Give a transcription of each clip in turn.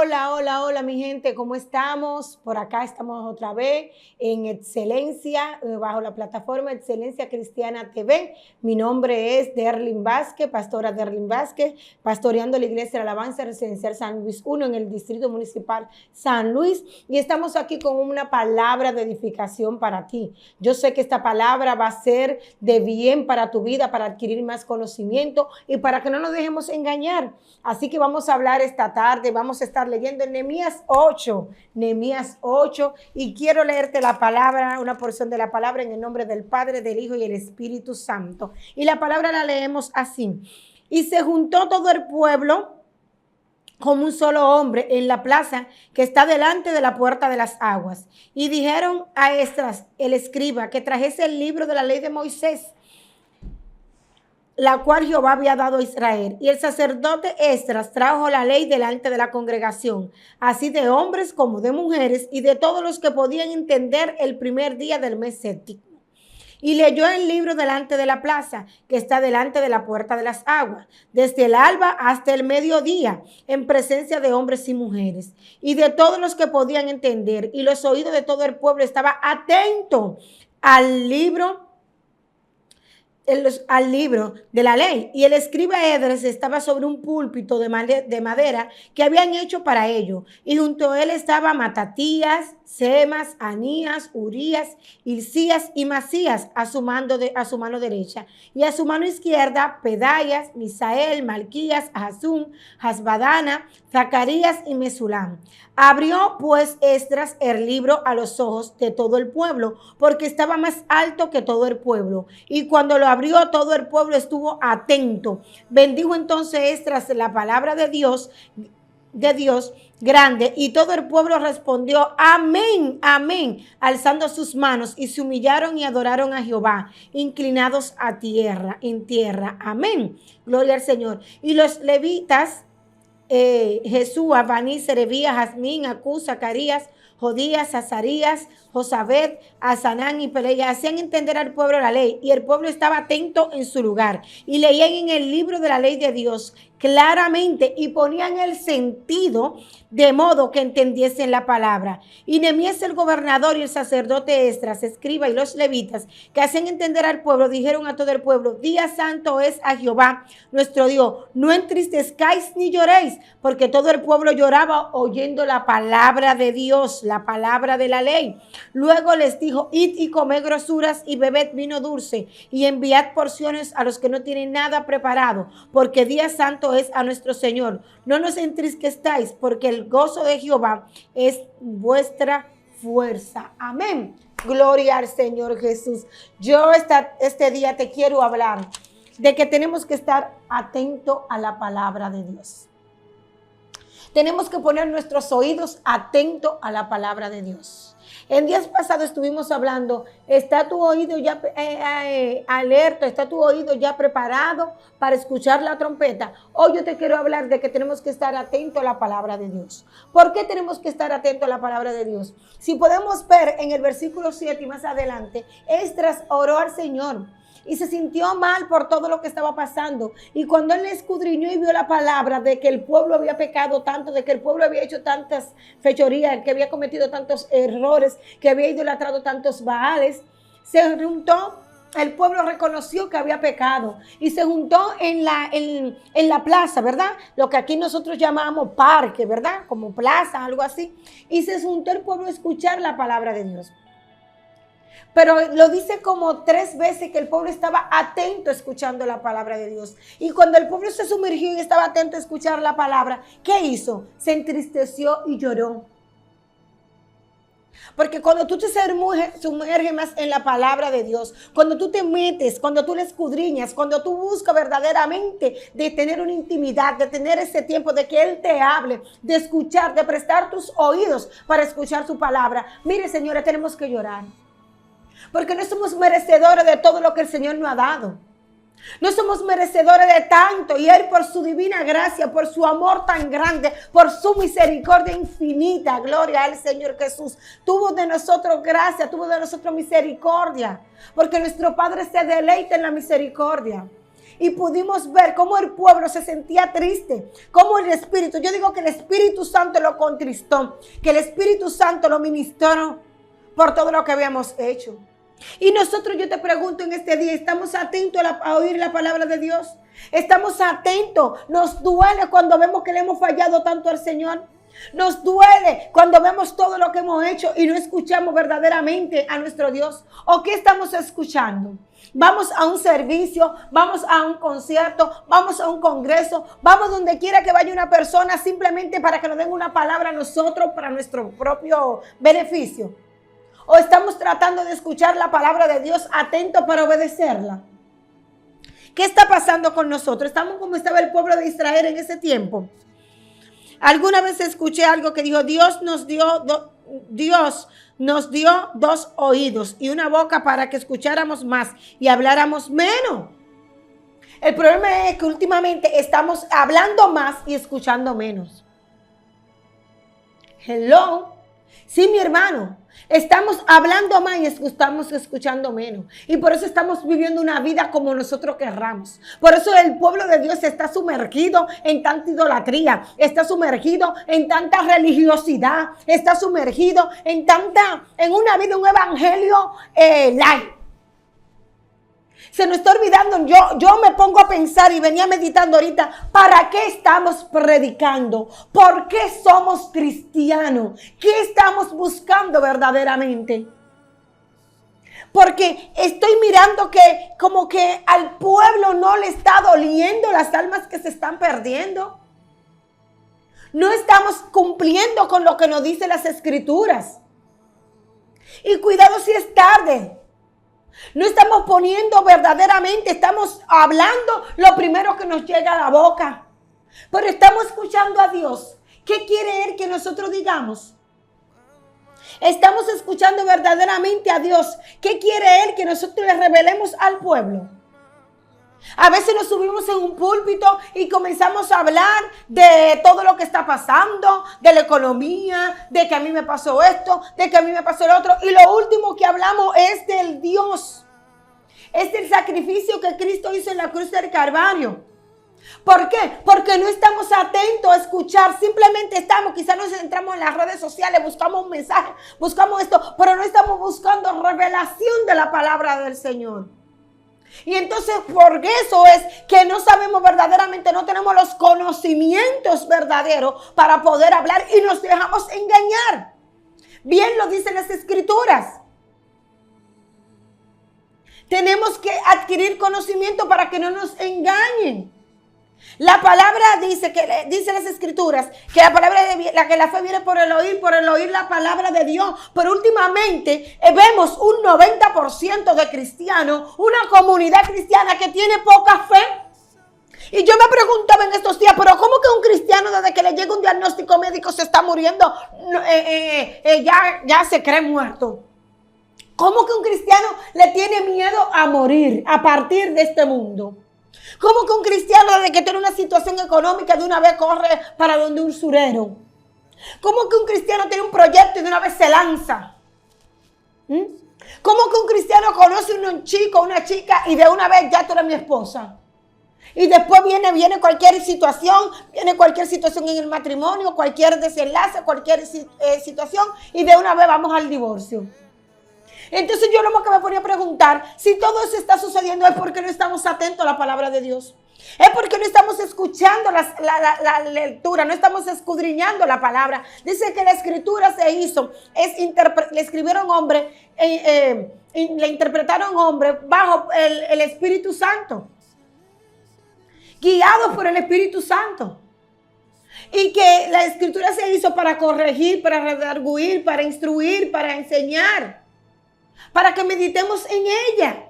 Hola, hola, hola mi gente, ¿cómo estamos? Por acá estamos otra vez en Excelencia, bajo la plataforma Excelencia Cristiana TV. Mi nombre es Derlin Vázquez, pastora Derlin Vázquez, pastoreando la Iglesia de Alabanza Residencial San Luis I en el Distrito Municipal San Luis. Y estamos aquí con una palabra de edificación para ti. Yo sé que esta palabra va a ser de bien para tu vida, para adquirir más conocimiento y para que no nos dejemos engañar. Así que vamos a hablar esta tarde, vamos a estar leyendo en Nehemías 8, y quiero leerte la palabra, una porción de la palabra en el nombre del Padre, del Hijo y el Espíritu Santo. Y la palabra la leemos así. Y se juntó todo el pueblo como un solo hombre en la plaza que está delante de la puerta de las aguas. Y dijeron a Esdras, el escriba, que trajese el libro de la ley de Moisés, la cual Jehová había dado a Israel. Y el sacerdote Esdras trajo la ley delante de la congregación, así de hombres como de mujeres, y de todos los que podían entender el primer día del mes séptimo. Y leyó el libro delante de la plaza, que está delante de la puerta de las aguas, desde el alba hasta el mediodía, en presencia de hombres y mujeres, y de todos los que podían entender. Y los oídos de todo el pueblo estaban atentos al libro de la ley. Y el escriba Esdras estaba sobre un púlpito de madera que habían hecho para ello. Y junto a él estaba Matatías, Semas, Anías, Urías, Hilcías y Masías a su mano derecha. Y a su mano izquierda, Pedayas, Misael, Malquías, Hasum, Hasbadana, Zacarías y Mesulam. Abrió pues Esdras el libro a los ojos de todo el pueblo, porque estaba más alto que todo el pueblo. Y cuando lo abrió, todo el pueblo estuvo atento. Bendijo entonces Esdras la palabra de Dios grande, y todo el pueblo respondió amén, amén, alzando sus manos, y se humillaron y adoraron a Jehová, inclinados en tierra, amén, gloria al Señor. Y los levitas, Jesúa, Baní, Serebías, Jazmín, Acú, Zacarías, Jodías, Azarías, Josabed, Asanán y Peleya hacían entender al pueblo la ley, y el pueblo estaba atento en su lugar, y leían en el libro de la ley de Dios claramente, y ponían el sentido de modo que entendiesen la palabra. Y Nehemías el gobernador y el sacerdote Esdras, escriba, y los levitas que hacían entender al pueblo, dijeron a todo el pueblo: día santo es a Jehová nuestro Dios, no entristezcáis ni lloréis, porque todo el pueblo lloraba oyendo la palabra de Dios, la palabra de la ley. Luego les dijo: id y comed grosuras y bebed vino dulce, y enviad porciones a los que no tienen nada preparado, porque día santo es a nuestro Señor. No nos entristezcáis, porque el gozo de Jehová es vuestra fuerza. Amén. Gloria al Señor Jesús. Yo este día te quiero hablar de que tenemos que estar atentos a la palabra de Dios. Tenemos que poner nuestros oídos atentos a la palabra de Dios. En días pasados estuvimos hablando, ¿está tu oído ya alerta? ¿Está tu oído ya preparado para escuchar la trompeta? Hoy yo te quiero hablar de que tenemos que estar atentos a la palabra de Dios. ¿Por qué tenemos que estar atentos a la palabra de Dios? Si podemos ver en el versículo 7 y más adelante, Esdras oró al Señor y se sintió mal por todo lo que estaba pasando. Y cuando él escudriñó y vio la palabra de que el pueblo había pecado tanto, de que el pueblo había hecho tantas fechorías, que había cometido tantos errores, que había idolatrado tantos baales, se juntó. El pueblo reconoció que había pecado y se juntó en la plaza, ¿verdad? Lo que aquí nosotros llamamos parque, ¿verdad? Como plaza, algo así. Y se juntó el pueblo a escuchar la palabra de Dios. Pero lo dice como 3 veces que el pueblo estaba atento escuchando la palabra de Dios. Y cuando el pueblo se sumergió y estaba atento a escuchar la palabra, ¿qué hizo? Se entristeció y lloró. Porque cuando tú te sumerges más en la palabra de Dios, cuando tú te metes, cuando tú la escudriñas, cuando tú buscas verdaderamente de tener una intimidad, de tener ese tiempo de que Él te hable, de escuchar, de prestar tus oídos para escuchar su palabra. Mire, señores, tenemos que llorar. Porque no somos merecedores de todo lo que el Señor nos ha dado. No somos merecedores de tanto, y Él, por su divina gracia, por su amor tan grande, por su misericordia infinita, gloria al Señor Jesús, tuvo de nosotros gracia, tuvo de nosotros misericordia, porque nuestro Padre se deleita en la misericordia. y pudimos ver cómo el pueblo se sentía triste, cómo el Espíritu, yo digo que el Espíritu Santo lo contristó, que el Espíritu Santo lo ministró por todo lo que habíamos hecho. Y nosotros, yo te pregunto en este día, ¿estamos atentos a oír la palabra de Dios? ¿Estamos atentos? ¿Nos duele cuando vemos que le hemos fallado tanto al Señor? Nos duele cuando vemos todo lo que hemos hecho y no escuchamos verdaderamente a nuestro Dios. ¿O qué estamos escuchando? Vamos a un servicio, vamos a un concierto, vamos a un congreso, vamos donde quiera que vaya una persona simplemente para que nos den una palabra a nosotros para nuestro propio beneficio. ¿O estamos tratando de escuchar la palabra de Dios atento para obedecerla? ¿Qué está pasando con nosotros? ¿Estamos como estaba el pueblo de Israel en ese tiempo? Alguna vez escuché algo que dijo, Dios nos dio dos oídos y una boca para que escucháramos más y habláramos menos. El problema es que últimamente estamos hablando más y escuchando menos. Hello. Sí, mi hermano. Estamos hablando más y estamos escuchando menos. Y por eso estamos viviendo una vida como nosotros querramos. Por eso el pueblo de Dios está sumergido en tanta idolatría. Está sumergido en tanta religiosidad. Está sumergido en una vida, un evangelio light. Se nos está olvidando, yo me pongo a pensar y venía meditando ahorita, ¿para qué estamos predicando? ¿Por qué somos cristianos? ¿Qué estamos buscando verdaderamente? Porque estoy mirando que como que al pueblo no le está doliendo las almas que se están perdiendo. No estamos cumpliendo con lo que nos dicen las Escrituras. Y cuidado si es tarde. No estamos poniendo verdaderamente, estamos hablando lo primero que nos llega a la boca. Pero estamos escuchando a Dios. ¿Qué quiere Él que nosotros digamos? Estamos escuchando verdaderamente a Dios. ¿Qué quiere Él que nosotros le revelemos al pueblo? A veces nos subimos en un púlpito y comenzamos a hablar de todo lo que está pasando, de la economía, de que a mí me pasó esto, de que a mí me pasó el otro. Y lo último que hablamos es del Dios. Es del sacrificio que Cristo hizo en la cruz del Calvario. ¿Por qué? Porque no estamos atentos a escuchar. Simplemente quizás nos entramos en las redes sociales, buscamos un mensaje, buscamos esto, pero no estamos buscando revelación de la palabra del Señor. Y entonces por eso es que no sabemos verdaderamente, no tenemos los conocimientos verdaderos para poder hablar y nos dejamos engañar. Bien lo dicen las Escrituras. Tenemos que adquirir conocimiento para que no nos engañen. La palabra dice las Escrituras que la fe viene por el oír la palabra de Dios. Pero últimamente vemos un 90% de cristianos, una comunidad cristiana que tiene poca fe. Y yo me preguntaba en estos días, pero ¿cómo que un cristiano desde que le llega un diagnóstico médico se está muriendo, ya se cree muerto? ¿Cómo que un cristiano le tiene miedo a morir, a partir de este mundo? ¿Cómo que un cristiano desde que tiene una situación económica de una vez corre para donde un usurero? ¿Cómo que un cristiano tiene un proyecto y de una vez se lanza? ¿Cómo que un cristiano conoce a un chico, una chica y de una vez ya tú eres mi esposa? Y después viene cualquier situación en el matrimonio, cualquier desenlace, cualquier situación y de una vez vamos al divorcio. Entonces yo lo que me ponía a preguntar, si todo eso está sucediendo es porque no estamos atentos a la palabra de Dios. Es porque no estamos escuchando la lectura, no estamos escudriñando la palabra. Dice que la Escritura se hizo, le escribieron hombres, le interpretaron hombres bajo el Espíritu Santo, guiados por el Espíritu Santo. Y que la Escritura se hizo para corregir, para redarguir, para instruir, para enseñar, para que meditemos en ella.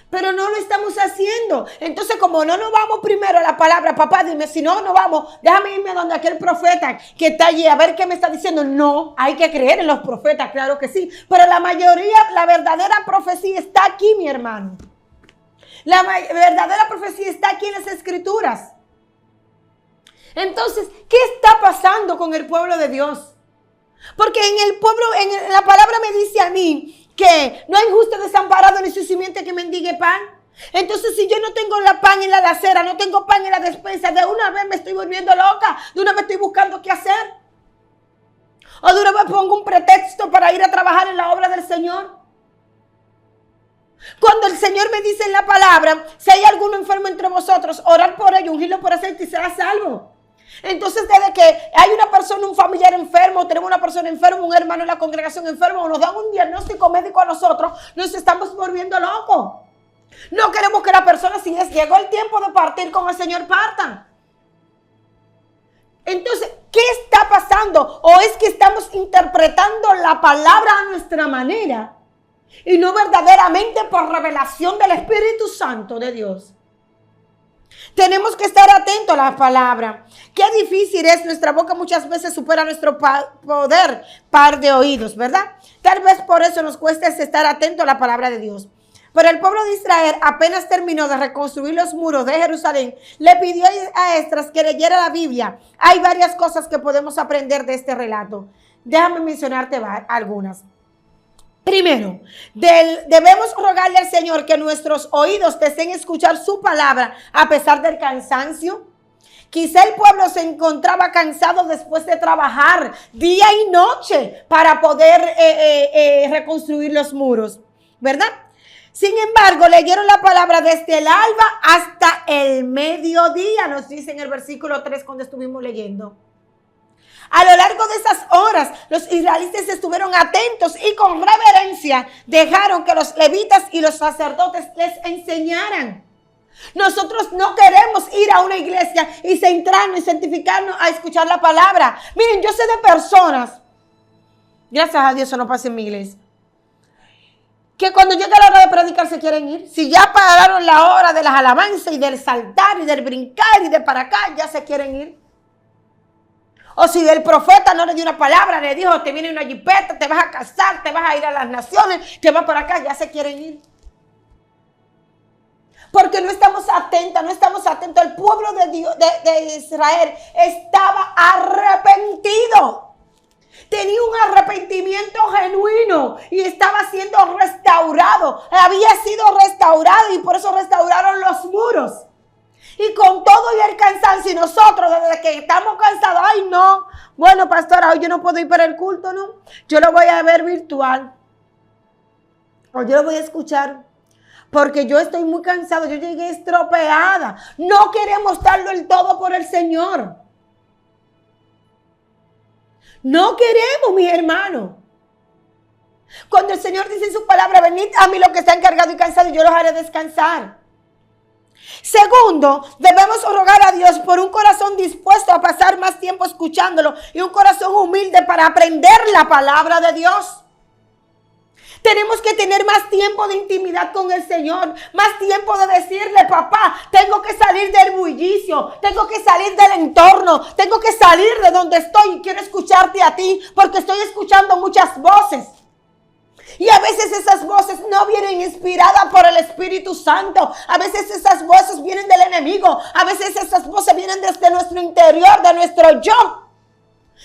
Pero no lo estamos haciendo. Entonces, como no nos vamos primero a la palabra, papá, dime, si no vamos, déjame irme donde aquel profeta que está allí a ver qué me está diciendo. No, hay que creer en los profetas, claro que sí. Pero la mayoría, la verdadera profecía está aquí, mi hermano. La verdadera profecía está aquí en las Escrituras. Entonces, ¿qué está pasando con el pueblo de Dios? Porque en la palabra me dice a mí que no hay justo desamparado ni su simiente que mendigue pan. Entonces, si yo no tengo la pan en la alacera, no tengo pan en la despensa, de una vez me estoy volviendo loca, de una vez estoy buscando qué hacer. O de una vez pongo un pretexto para ir a trabajar en la obra del Señor. Cuando el Señor me dice en la palabra, si hay alguno enfermo entre vosotros, orar por ello, ungirlo por aceite y será salvo. Entonces, desde que hay una persona, un familiar enfermo, tenemos una persona enferma, un hermano en la congregación enfermo, o nos dan un diagnóstico médico a nosotros, nos estamos volviendo locos. No queremos que la persona, si llegó el tiempo de partir con el Señor, partan. Entonces, ¿qué está pasando? ¿O es que estamos interpretando la palabra a nuestra manera y no verdaderamente por revelación del Espíritu Santo de Dios? Tenemos que estar atentos a la palabra. Qué difícil es, nuestra boca muchas veces supera nuestro poder, par de oídos, ¿verdad? Tal vez por eso nos cuesta estar atentos a la palabra de Dios. Pero el pueblo de Israel apenas terminó de reconstruir los muros de Jerusalén, le pidió a Esdras que leyera la Biblia. Hay varias cosas que podemos aprender de este relato. Déjame mencionarte algunas. Primero, debemos rogarle al Señor que nuestros oídos deseen escuchar su palabra a pesar del cansancio. Quizá el pueblo se encontraba cansado después de trabajar día y noche para poder reconstruir los muros, ¿verdad? Sin embargo, leyeron la palabra desde el alba hasta el mediodía, nos dice en el versículo 3 cuando estuvimos leyendo. A lo largo de esas horas, los israelitas estuvieron atentos y con reverencia dejaron que los levitas y los sacerdotes les enseñaran. Nosotros no queremos ir a una iglesia y centrarnos y santificarnos a escuchar la palabra. Miren, yo sé de personas, gracias a Dios eso no pasa en mi iglesia, que cuando llega la hora de predicar se quieren ir. Si ya pararon la hora de las alabanzas y del saltar y del brincar y de para acá, ya se quieren ir. O si el profeta no le dio una palabra, le dijo, te viene una jipeta, te vas a casar, te vas a ir a las naciones, te vas para acá, ya se quieren ir. Porque no estamos atentos, no estamos atentos. El pueblo de Dios, de Israel estaba arrepentido. Tenía un arrepentimiento genuino y estaba siendo restaurado. Había sido restaurado y por eso restauraron los muros. Y con todo y el cansancio, y nosotros desde que estamos cansados, ay no, bueno pastora, hoy yo no puedo ir para el culto, no. Yo lo voy a ver virtual. O yo lo voy a escuchar. Porque yo estoy muy cansado, yo llegué estropeada. No queremos darlo el todo por el Señor. No queremos, mis hermanos. Cuando el Señor dice en su palabra, venid a mí los que están cargados y cansados, yo los haré descansar. Segundo, debemos rogar a Dios por un corazón dispuesto a pasar más tiempo escuchándolo y un corazón humilde para aprender la palabra de Dios. Tenemos que tener más tiempo de intimidad con el Señor, más tiempo de decirle, papá, tengo que salir del bullicio, tengo que salir del entorno, tengo que salir de donde estoy y quiero escucharte a ti porque estoy escuchando muchas voces. Y a veces esas voces no vienen inspiradas por el Espíritu Santo. A veces esas voces vienen del enemigo. A veces esas voces vienen desde nuestro interior, de nuestro yo.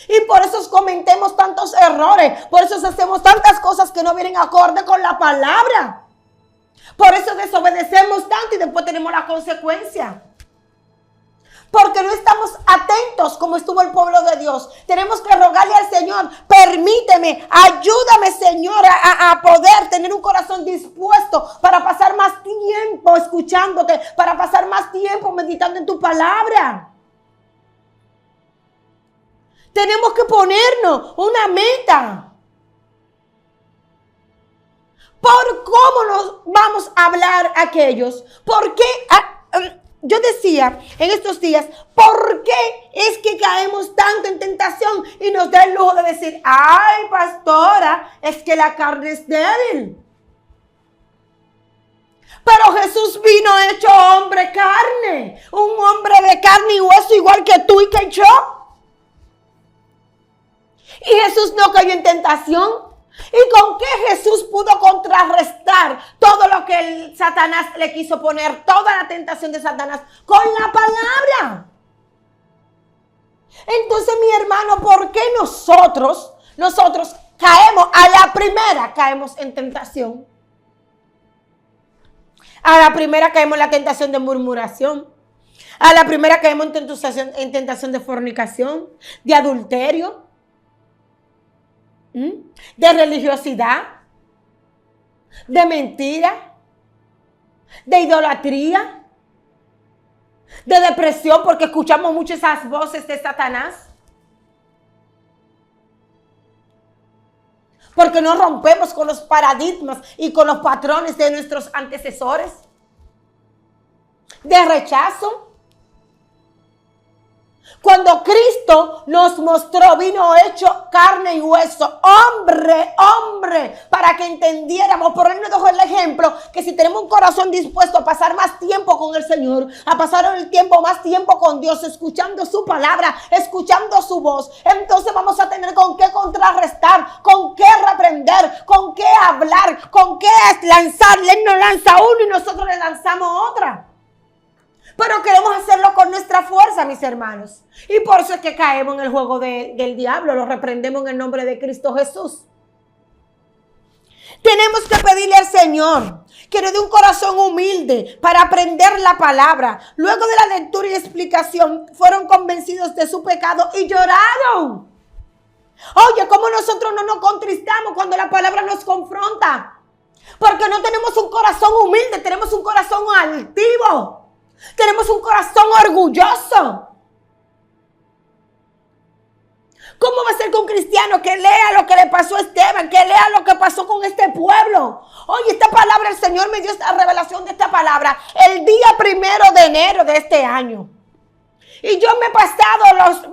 Y por eso cometemos tantos errores. Por eso hacemos tantas cosas que no vienen acorde con la palabra. Por eso desobedecemos tanto y después tenemos la consecuencia. Porque no estamos atentos como estuvo el pueblo de Dios. Tenemos que rogarle al Señor, permíteme, ayúdame Señor a poder tener un corazón dispuesto para pasar más tiempo escuchándote, para pasar más tiempo meditando en tu palabra. Tenemos que ponernos una meta. ¿Por cómo nos vamos a hablar a aquellos? ¿Por qué? Yo decía en estos días, ¿por qué es que caemos tanto en tentación y nos da el lujo de decir, ay pastora, es que la carne es débil? Pero Jesús vino hecho hombre carne, un hombre de carne y hueso igual que tú y que yo. Y Jesús no cayó en tentación. ¿Y con qué Jesús pudo contrarrestar todo lo que Satanás le quiso poner, toda la tentación de Satanás? Con la palabra. Entonces, mi hermano, ¿por qué nosotros caemos, a la primera caemos en tentación? A la primera caemos en la tentación de murmuración. A la primera caemos en tentación de fornicación, de adulterio, de religiosidad, de mentira, de idolatría, de depresión, porque escuchamos mucho esas voces de Satanás. Porque no rompemos con los paradigmas y con los patrones de nuestros antecesores. De rechazo. Cuando Cristo nos mostró, vino hecho carne y hueso, hombre, para que entendiéramos. Por él nos dejó el ejemplo que si tenemos un corazón dispuesto a pasar más tiempo con el Señor, a pasar más tiempo con Dios, escuchando su palabra, escuchando su voz, entonces vamos a tener con qué contrarrestar, con qué reprender, con qué hablar, con qué lanzarle. Él nos lanza uno y nosotros le lanzamos otra. Pero queremos hacerlo con nuestra fuerza, mis hermanos. Y por eso es que caemos en el juego del diablo. Lo reprendemos en el nombre de Cristo Jesús. Tenemos que pedirle al Señor que nos dé un corazón humilde para aprender la palabra. Luego de la lectura y explicación, fueron convencidos de su pecado y lloraron. Oye, ¿cómo nosotros no nos contristamos cuando la palabra nos confronta? Porque no tenemos un corazón humilde, tenemos un corazón altivo. Tenemos un corazón orgulloso. ¿Cómo va a ser que un cristiano que lea lo que le pasó a Esteban, que lea lo que pasó con este pueblo? Oye, esta palabra, el Señor me dio esta revelación de esta palabra el día 1 de enero de este año. Y yo me he pasado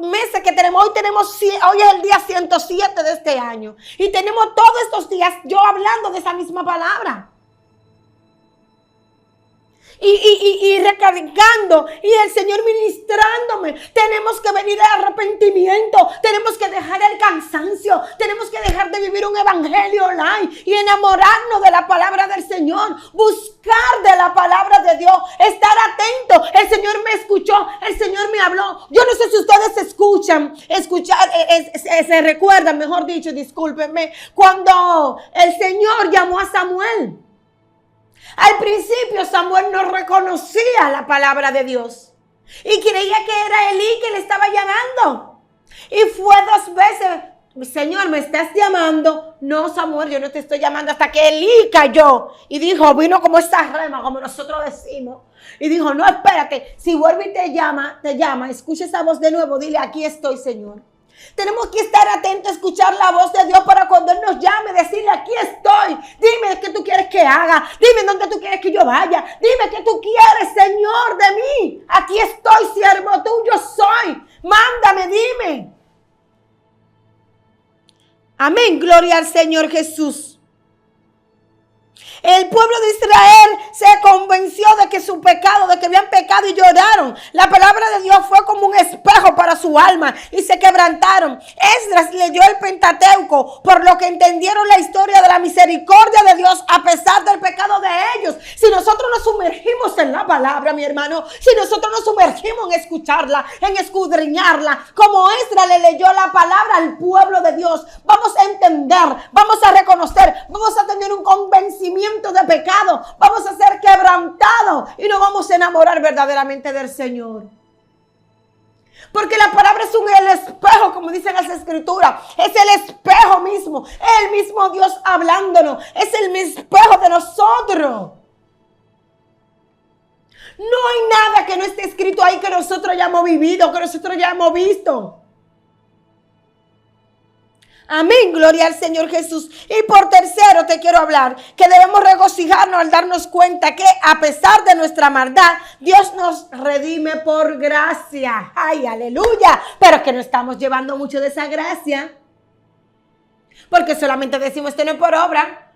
los meses que tenemos. Hoy es el día 107 de este año. Y tenemos todos estos días yo hablando de esa misma palabra. Y recargando, y el Señor ministrándome. Tenemos que venir al arrepentimiento, tenemos que dejar el cansancio, tenemos que dejar de vivir un evangelio online y enamorarnos de la palabra del Señor, buscar de la palabra de Dios, estar atento. El Señor me escuchó, el Señor me habló. Yo no sé si ustedes se recuerdan, mejor dicho, discúlpenme, cuando el Señor llamó a Samuel. Al principio Samuel no reconocía la palabra de Dios y creía que era Elí que le estaba llamando. Y fue 2 veces: Señor, ¿me estás llamando? No, Samuel, yo no te estoy llamando. Hasta que Elí cayó y dijo, vino como esta rema, como nosotros decimos. Y dijo, no, espérate, si vuelve y te llama, escucha esa voz de nuevo, dile, aquí estoy, Señor. Tenemos que estar atentos a escuchar la voz de Dios para cuando Él nos llame, decirle, aquí estoy. Dime qué tú quieres que haga. Dime dónde tú quieres que yo vaya. Dime qué tú quieres, Señor, de mí. Aquí estoy, siervo tuyo soy. Mándame, dime. Amén, gloria al Señor Jesús. El pueblo de Israel se convenció de que su pecado, de que habían pecado y lloraron. La palabra de Dios fue como un espejo para su alma y se quebrantaron. Esdras leyó el Pentateuco, por lo que entendieron la historia de la misericordia de Dios a pesar del pecado de ellos. Si nosotros nos sumergimos en la palabra, mi hermano, si nosotros nos sumergimos en escucharla, en escudriñarla, como Esdras le leyó la palabra al pueblo de Dios, vamos a entender, vamos a reconocer, vamos a tener un convencimiento de pecado, vamos a ser quebrantados y nos vamos a enamorar verdaderamente del Señor. Porque la palabra es el espejo, como dicen las escrituras, es el espejo mismo, el mismo Dios hablándonos, es el mismo espejo de nosotros. No hay nada que no esté escrito ahí que nosotros hayamos vivido, que nosotros hayamos visto. Amén, gloria al Señor Jesús. Y por tercero te quiero hablar que debemos regocijarnos al darnos cuenta que a pesar de nuestra maldad, Dios nos redime por gracia. Ay, aleluya. Pero que no estamos llevando mucho de esa gracia. Porque solamente decimos, esto no es por obra.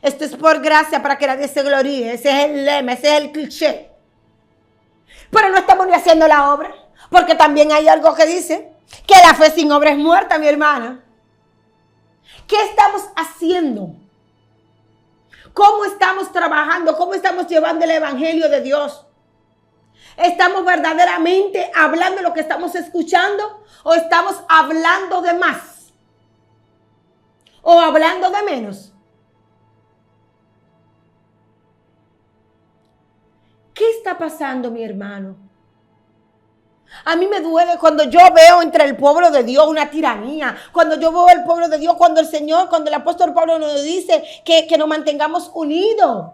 Esto es por gracia para que nadie se gloríe. Ese es el lema, ese es el cliché. Pero no estamos ni haciendo la obra. Porque también hay algo que dice que la fe sin obra es muerta, mi hermana. ¿Qué estamos haciendo? ¿Cómo estamos trabajando? ¿Cómo estamos llevando el evangelio de Dios? ¿Estamos verdaderamente hablando lo que estamos escuchando? ¿O estamos hablando de más? ¿O hablando de menos? está pasando, mi hermano? A mí me duele cuando yo veo entre el pueblo de Dios una tiranía. Cuando yo veo el pueblo de Dios, cuando el apóstol Pablo nos dice que nos mantengamos unidos,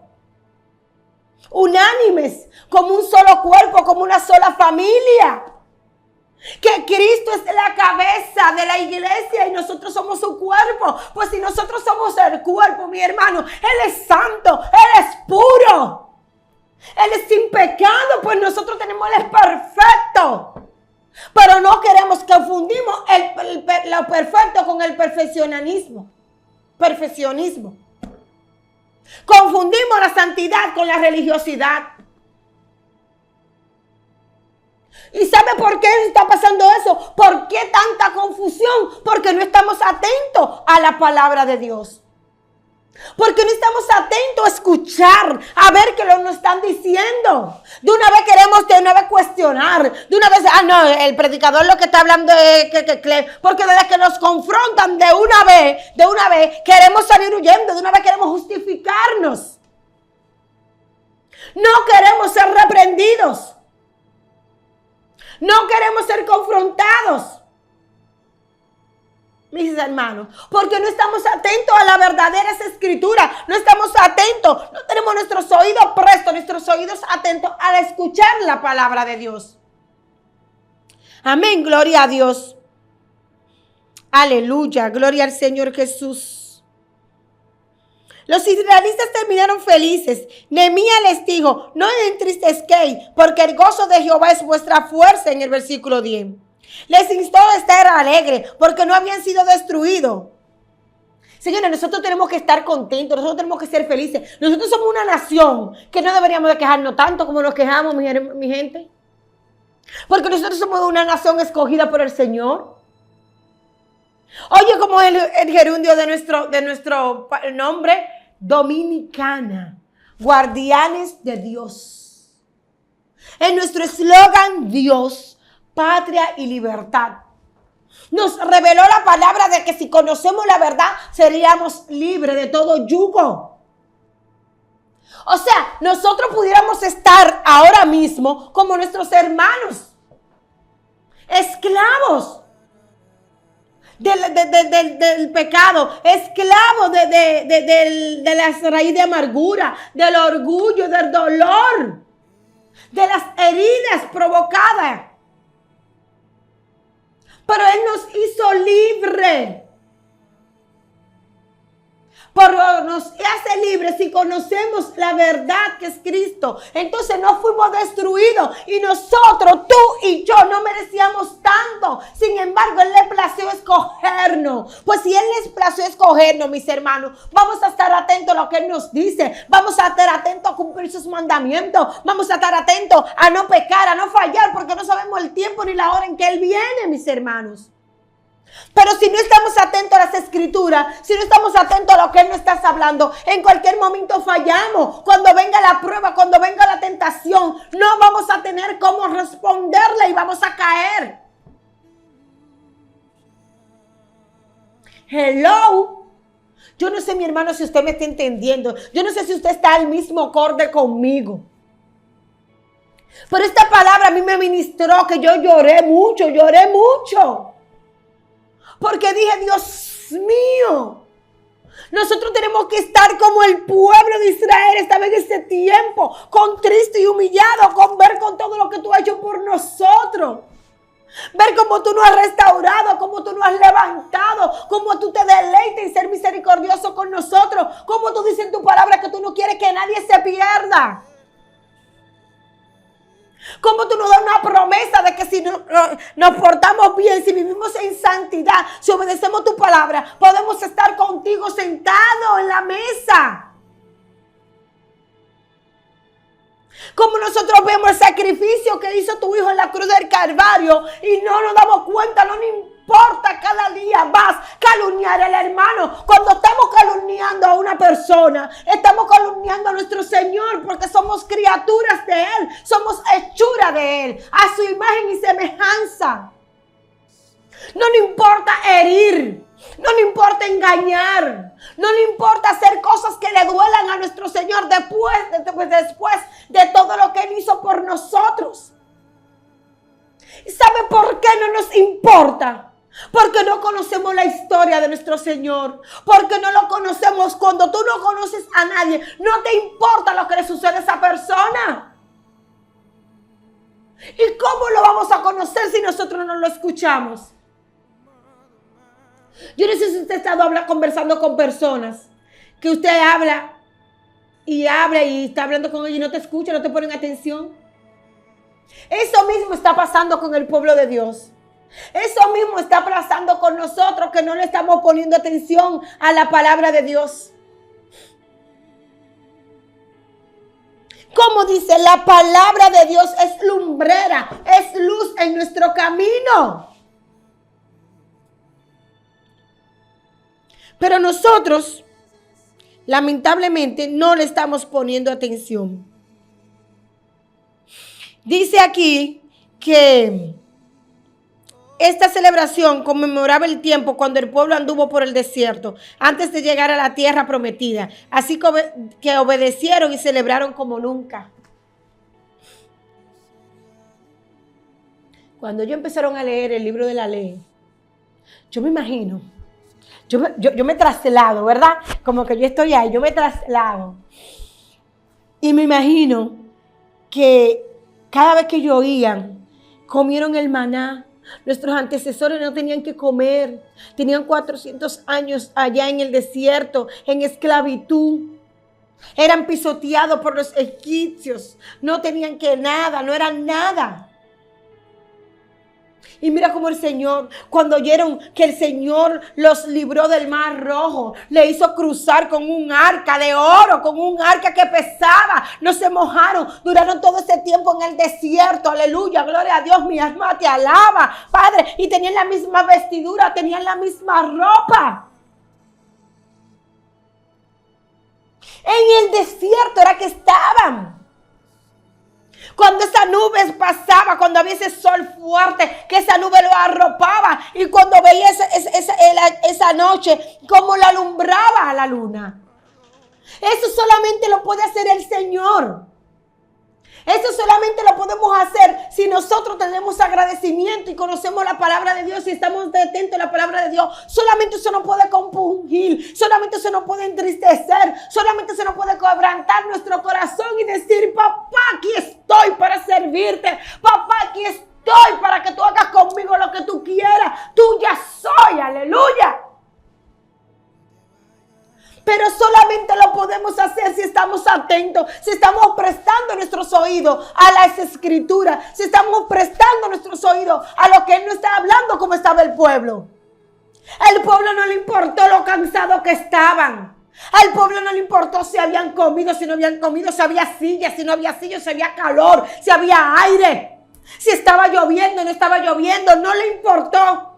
unánimes, como un solo cuerpo, como una sola familia. Que Cristo es la cabeza de la iglesia y nosotros somos su cuerpo. Pues si nosotros somos el cuerpo, mi hermano, Él es santo, Él es puro. Él es sin pecado, pues nosotros tenemos, Él es perfecto. Pero no queremos, confundimos lo perfecto con el perfeccionismo. Confundimos la santidad con la religiosidad. ¿Y sabe por qué está pasando eso? ¿Por qué tanta confusión? Porque no estamos atentos a la palabra de Dios. Porque no estamos atentos a escuchar, a ver qué nos están diciendo. De una vez queremos cuestionar. De una vez, no, el predicador lo que está hablando es porque desde que nos confrontan de una vez queremos salir huyendo, de una vez queremos justificarnos. No queremos ser reprendidos. No queremos ser confrontados, mis hermanos, porque no estamos atentos a la verdadera escritura, no estamos atentos, no tenemos nuestros oídos prestos, nuestros oídos atentos al escuchar la palabra de Dios. Amén, gloria a Dios. Aleluya, gloria al Señor Jesús. Los israelitas terminaron felices. Nehemías les dijo, no entristezcáis, porque el gozo de Jehová es vuestra fuerza, en el versículo 10. Les instó a estar alegres, porque no habían sido destruidos. Señores, nosotros tenemos que estar contentos, nosotros tenemos que ser felices. Nosotros somos una nación que no deberíamos de quejarnos tanto como nos quejamos, mi gente. Porque nosotros somos una nación escogida por el Señor. Oye, como el gerundio de nuestro nombre, Dominicana, guardianes de Dios. En nuestro eslogan, Dios, patria y libertad. Nos reveló la palabra de que si conocemos la verdad, seríamos libres de todo yugo. O sea, nosotros pudiéramos estar ahora mismo como nuestros hermanos, esclavos del pecado, esclavo de la raíz de amargura, del orgullo, del dolor, de las heridas provocadas. Pero Él nos hizo libre. Pero nos hace libres si conocemos la verdad que es Cristo. Entonces no fuimos destruidos. Y nosotros, tú y yo, no merecíamos tanto. Sin embargo, Él le plació escogernos. Pues si Él les plació escogernos, mis hermanos, vamos a estar atentos a lo que Él nos dice. Vamos a estar atentos a cumplir sus mandamientos. Vamos a estar atentos a no pecar, a no fallar, porque no sabemos el tiempo ni la hora en que Él viene, mis hermanos. Pero si no estamos atentos a las escrituras, si no estamos atentos a lo que Él nos está hablando, en cualquier momento fallamos. Cuando venga la prueba, cuando venga la tentación, no vamos a tener cómo responderle y vamos a caer. Hello. Yo no sé, mi hermano, si usted me está entendiendo. Yo no sé si usted está al mismo acorde conmigo. Pero esta palabra a mí me ministró que yo lloré mucho. Porque dije, Dios mío, nosotros tenemos que estar como el pueblo de Israel estaba en ese tiempo, contristo y humillado, con ver con todo lo que tú has hecho por nosotros. Ver cómo tú nos has restaurado, cómo tú nos has levantado, cómo tú te deleitas en ser misericordioso con nosotros, cómo tú dices en tu palabra que tú no quieres que nadie se pierda. ¿Cómo tú nos das una promesa de que si nos portamos bien, si vivimos en santidad, si obedecemos tu palabra, podemos estar contigo sentados en la mesa? Como nosotros vemos el sacrificio que hizo tu hijo en la cruz del Calvario y no nos damos cuenta, no nos importa, cada día más calumniar al hermano. Cuando estamos calumniando a una persona, estamos calumniando a nuestro Señor, porque somos criaturas de Él, somos hechura de Él, a su imagen y semejanza. No le importa herir, no le importa engañar, no le importa hacer cosas que le duelan a nuestro Señor después de todo lo que Él Él hizo por nosotros. ¿Y sabe por qué no nos importa? Porque no conocemos la historia de nuestro Señor. Porque no lo conocemos. Cuando tú no conoces a nadie, no te importa lo que le sucede a esa persona. ¿Y cómo lo vamos a conocer si nosotros no lo escuchamos? Yo no sé si usted ha estado conversando con personas que usted habla y está hablando con ellos y no te escuchan, no te ponen atención. Eso mismo está pasando con el pueblo de Dios. Eso mismo está pasando con nosotros, que no le estamos poniendo atención a la palabra de Dios. Como dice, la palabra de Dios es lumbrera, es luz en nuestro camino. Pero nosotros, lamentablemente, no le estamos poniendo atención. Dice aquí que esta celebración conmemoraba el tiempo cuando el pueblo anduvo por el desierto antes de llegar a la tierra prometida. Así que obedecieron y celebraron como nunca. Cuando ellos empezaron a leer el libro de la ley, yo me imagino, yo me traslado, ¿verdad? Como que yo estoy ahí, yo me traslado. Y me imagino que cada vez que ellos oían, comieron el maná. Nuestros antecesores no tenían que comer. Tenían 400 años allá en el desierto, en esclavitud. Eran pisoteados por los egipcios. No tenían que nada, no eran nada. Y mira cómo el Señor, cuando oyeron que el Señor los libró del mar rojo, le hizo cruzar con un arca de oro, con un arca que pesaba. No se mojaron, duraron todo ese tiempo en el desierto. Aleluya, gloria a Dios, mi alma te alaba, Padre. Y tenían la misma vestidura, tenían la misma ropa. En el desierto era que estaban. Cuando esa nube pasaba, cuando había ese sol fuerte, que esa nube lo arropaba. Y cuando veía esa noche, como la alumbraba a la luna. Eso solamente lo puede hacer el Señor. Eso solamente lo podemos hacer si nosotros tenemos agradecimiento y conocemos la palabra de Dios y estamos atentos a la palabra de Dios. Solamente eso no puede compungir, solamente eso no puede entristecer, solamente eso no puede quebrantar nuestro corazón y decir: papá, aquí estoy para servirte, papá, aquí estoy para que tú hagas conmigo lo que tú quieras, tuya soy, aleluya. Pero solamente lo podemos hacer si estamos atentos, si estamos prestando nuestros oídos a las escrituras, si estamos prestando nuestros oídos a lo que Él nos está hablando, como estaba el pueblo. Al pueblo no le importó lo cansado que estaban. Al pueblo no le importó si habían comido, si no habían comido, si había sillas, si no había sillas, si había calor, si había aire, si estaba lloviendo, no estaba lloviendo, no le importó.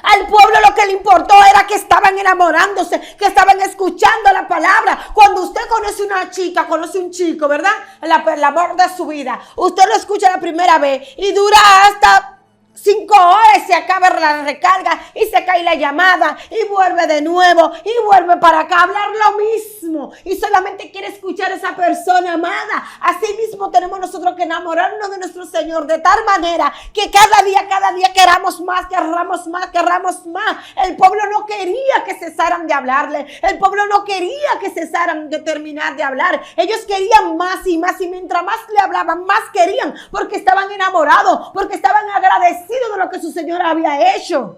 Al pueblo lo que le importó era que estaban enamorándose, que estaban escuchando la palabra. Cuando usted conoce una chica, conoce un chico, ¿verdad? El amor de su vida. Usted lo escucha la primera vez y dura hasta 5 horas y se acaba la recarga y se cae la llamada y vuelve de nuevo y vuelve para acá a hablar lo mismo y solamente quiere escuchar a esa persona amada. Así mismo tenemos nosotros que enamorarnos de nuestro Señor de tal manera que cada día queramos más, querramos más, querramos más. El pueblo no quería que cesaran de hablarle, el pueblo no quería que cesaran de terminar de hablar. Ellos querían más y más, y mientras más le hablaban, más querían, porque estaban enamorados, porque estaban agradecidos de lo que su Señor había hecho,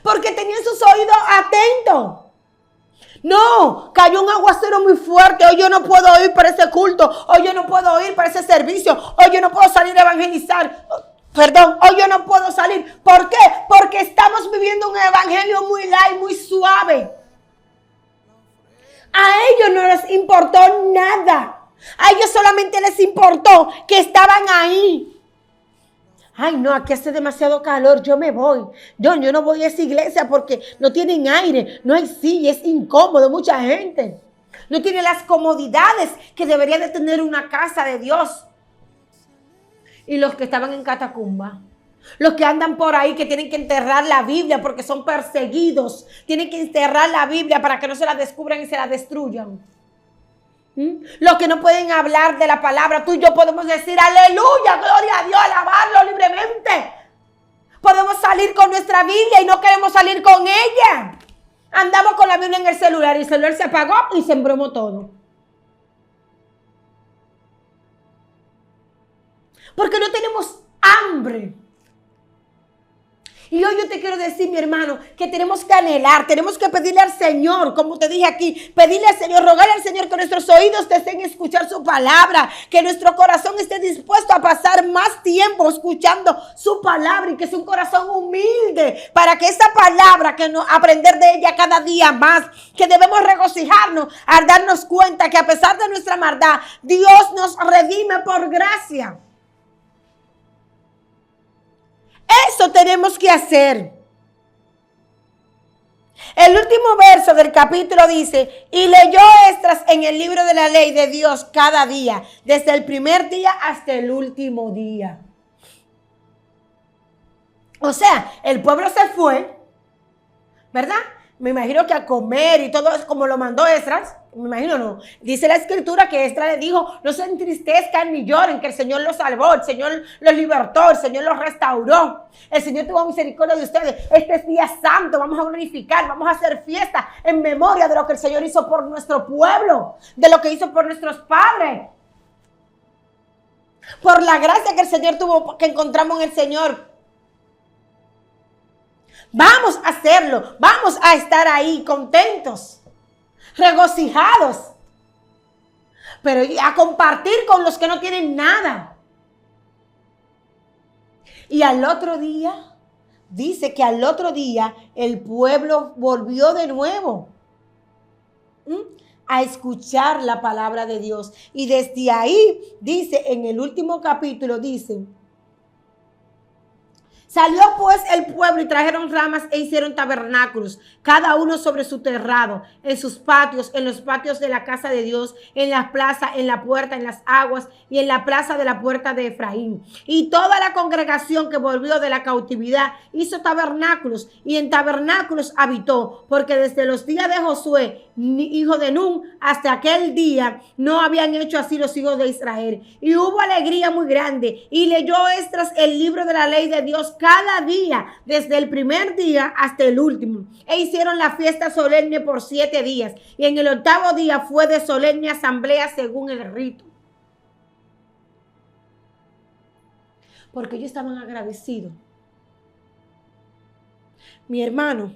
porque tenían sus oídos atentos. No, cayó un aguacero muy fuerte, hoy yo no puedo ir para ese culto, hoy yo no puedo ir para ese servicio, hoy yo no puedo salir a evangelizar, hoy yo no puedo salir. ¿Por qué? Porque estamos viviendo un evangelio muy light, muy suave. A ellos no les importó nada. A ellos solamente les importó que estaban ahí. Ay, no, aquí hace demasiado calor, yo me voy. Yo no voy a esa iglesia porque no tienen aire, no hay silla, es incómodo, mucha gente. No tiene las comodidades que debería de tener una casa de Dios. Y los que estaban en catacumba, los que andan por ahí que tienen que enterrar la Biblia porque son perseguidos, tienen que enterrar la Biblia para que no se la descubran y se la destruyan. Los que no pueden hablar de la palabra, tú y yo podemos decir aleluya, gloria a Dios, alabarlo libremente. Podemos salir con nuestra Biblia y no queremos salir con ella. Andamos con la Biblia en el celular y el celular se apagó y se embromó todo. Porque no tenemos hambre. Y hoy yo te quiero decir, mi hermano, que tenemos que anhelar, tenemos que pedirle al Señor, como te dije aquí, pedirle al Señor, rogarle al Señor que nuestros oídos deseen escuchar su palabra, que nuestro corazón esté dispuesto a pasar más tiempo escuchando su palabra y que es un corazón humilde para que esa palabra, que no, aprender de ella cada día más, que debemos regocijarnos al darnos cuenta que a pesar de nuestra maldad, Dios nos redime por gracia. Eso tenemos que hacer. El último verso del capítulo dice, y leyó Esdras en el libro de la ley de Dios cada día, desde el primer día hasta el último día. O sea, el pueblo se fue, ¿verdad? Me imagino que a comer y todo eso como lo mandó Esdras. Me imagino no. Dice la escritura que Esdras le dijo, no se entristezcan ni lloren, que el Señor los salvó, el Señor los libertó, el Señor los restauró. El Señor tuvo misericordia de ustedes. Este es día santo, vamos a glorificar, vamos a hacer fiesta en memoria de lo que el Señor hizo por nuestro pueblo, de lo que hizo por nuestros padres. Por la gracia que el Señor tuvo, que encontramos en el Señor. Vamos a hacerlo, vamos a estar ahí contentos, regocijados, pero a compartir con los que no tienen nada. Y al otro día, dice que al otro día el pueblo volvió de nuevo a escuchar la palabra de Dios. Y desde ahí, dice en el último capítulo, dice, salió pues el pueblo y trajeron ramas e hicieron tabernáculos, cada uno sobre su terrado, en sus patios, en los patios de la casa de Dios, en la plaza, en la puerta, en las aguas y en la plaza de la puerta de Efraín. Y toda la congregación que volvió de la cautividad hizo tabernáculos y en tabernáculos habitó, porque desde los días de Josué, hijo de Nun, hasta aquel día no habían hecho así los hijos de Israel. Y hubo alegría muy grande y leyó Esdras el libro de la ley de Dios cada día, desde el primer día hasta el último. E hicieron la fiesta solemne por 7 días. Y en el 8º día fue de solemne asamblea según el rito. Porque ellos estaban agradecidos. Mi hermano,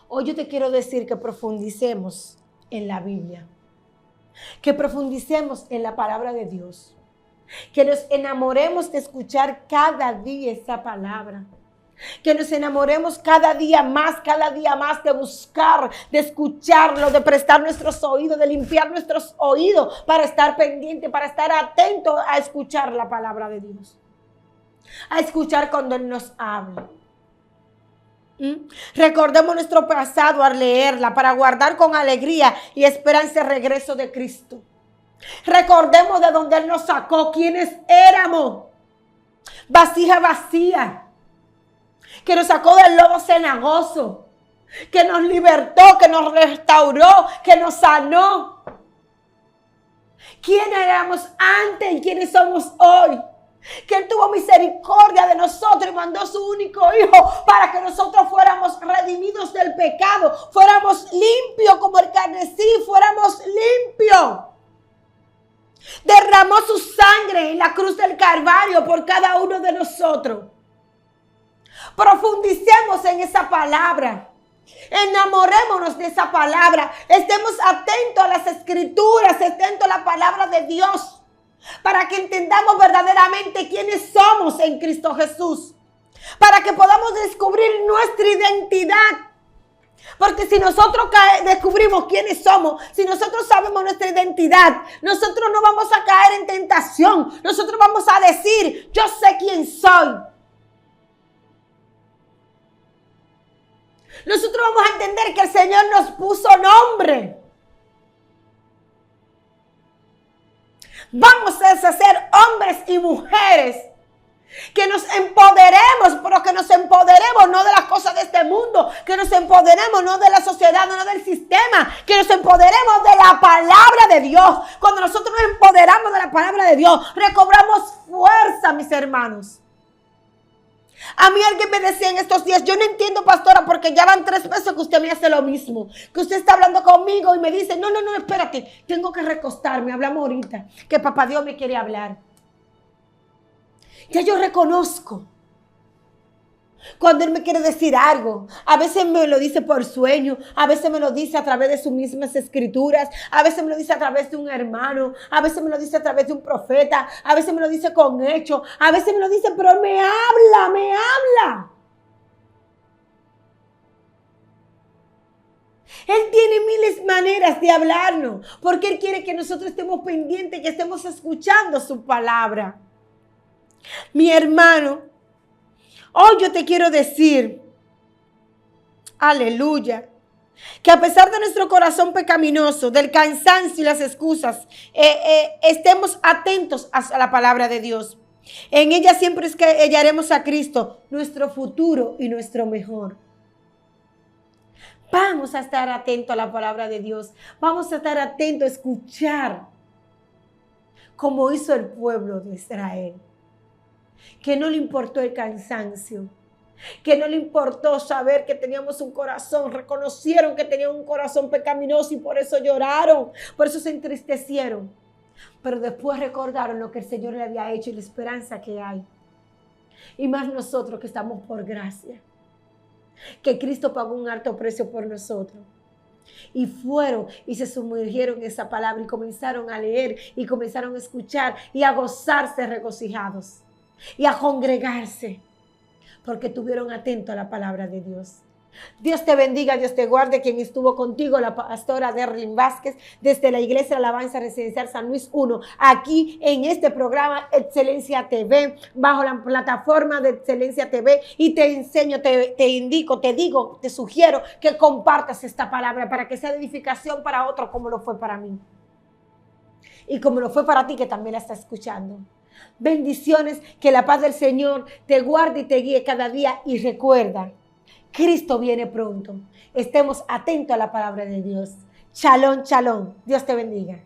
hoy yo te quiero decir que profundicemos en la Biblia. Que profundicemos en la palabra de Dios. Que nos enamoremos de escuchar cada día esa palabra. Que nos enamoremos cada día más de buscar, de escucharlo, de prestar nuestros oídos, de limpiar nuestros oídos para estar pendiente, para estar atento a escuchar la palabra de Dios. A escuchar cuando Él nos habla. Recordemos nuestro pasado al leerla para guardar con alegría y esperanza el regreso de Cristo. Recordemos de dónde Él nos sacó, quiénes éramos. Vasija vacía. Que nos sacó del lodo cenagoso. Que nos libertó, que nos restauró, que nos sanó. ¿Quién éramos antes y quiénes somos hoy? Que Él tuvo misericordia de nosotros y mandó su único Hijo para que nosotros fuéramos redimidos del pecado, fuéramos limpios como el carmesí, fuéramos limpios. Derramó su sangre en la cruz del Calvario por cada uno de nosotros. Profundicemos en esa palabra. Enamorémonos de esa palabra. Estemos atentos a las escrituras, atentos a la palabra de Dios. Para que entendamos verdaderamente quiénes somos en Cristo Jesús. Para que podamos descubrir nuestra identidad. Porque si nosotros descubrimos quiénes somos, si nosotros sabemos nuestra identidad, nosotros no vamos a caer en tentación. Nosotros vamos a decir, yo sé quién soy. Nosotros vamos a entender que el Señor nos puso nombre. Vamos a ser hombres y mujeres que nos empoderemos, pero que nos empoderemos no de las cosas de este mundo, que nos empoderemos no de la sociedad, no del sistema, que nos empoderemos de la palabra de Dios, cuando nosotros nos empoderamos de la palabra de Dios, recobramos fuerza, mis hermanos. A mí alguien me decía en estos días, yo no entiendo, pastora, porque ya van 3 veces que usted me hace lo mismo, que usted está hablando conmigo y me dice, no, espérate, tengo que recostarme, hablamos ahorita, que papá Dios me quiere hablar. Ya yo reconozco cuando Él me quiere decir algo. A veces me lo dice por sueño, a veces me lo dice a través de sus mismas escrituras, a veces me lo dice a través de un hermano, a veces me lo dice a través de un profeta, a veces me lo dice con hechos, a veces me lo dice, pero Él me habla. Él tiene miles maneras de hablarnos, porque Él quiere que nosotros estemos pendientes, que estemos escuchando su palabra. Mi hermano, hoy yo te quiero decir, aleluya, que a pesar de nuestro corazón pecaminoso, del cansancio y las excusas, estemos atentos a la palabra de Dios. En ella siempre es que hallaremos a Cristo, nuestro futuro y nuestro mejor. Vamos a estar atentos a la palabra de Dios. Vamos a estar atentos a escuchar como hizo el pueblo de Israel. Que no le importó el cansancio, que no le importó saber que teníamos un corazón, reconocieron que tenían un corazón pecaminoso y por eso lloraron, por eso se entristecieron. Pero después recordaron lo que el Señor le había hecho y la esperanza que hay. Y más nosotros que estamos por gracia, que Cristo pagó un alto precio por nosotros. Y fueron y se sumergieron en esa palabra y comenzaron a leer y comenzaron a escuchar y a gozarse regocijados. Y a congregarse, porque estuvieron atentos a la palabra de Dios. Dios te bendiga, Dios te guarde. Quien estuvo contigo, la pastora Derlin Vázquez, desde la Iglesia Alabanza Residencial San Luis 1, aquí en este programa Excelencia TV, bajo la plataforma de Excelencia TV, y te enseño, te indico, te digo, te sugiero que compartas esta palabra para que sea de edificación para otros como lo fue para mí. Y como lo fue para ti que también la está escuchando. Bendiciones, que la paz del Señor te guarde y te guíe cada día. Y recuerda, Cristo viene pronto. Estemos atentos a la palabra de Dios. Shalom, shalom. Dios te bendiga.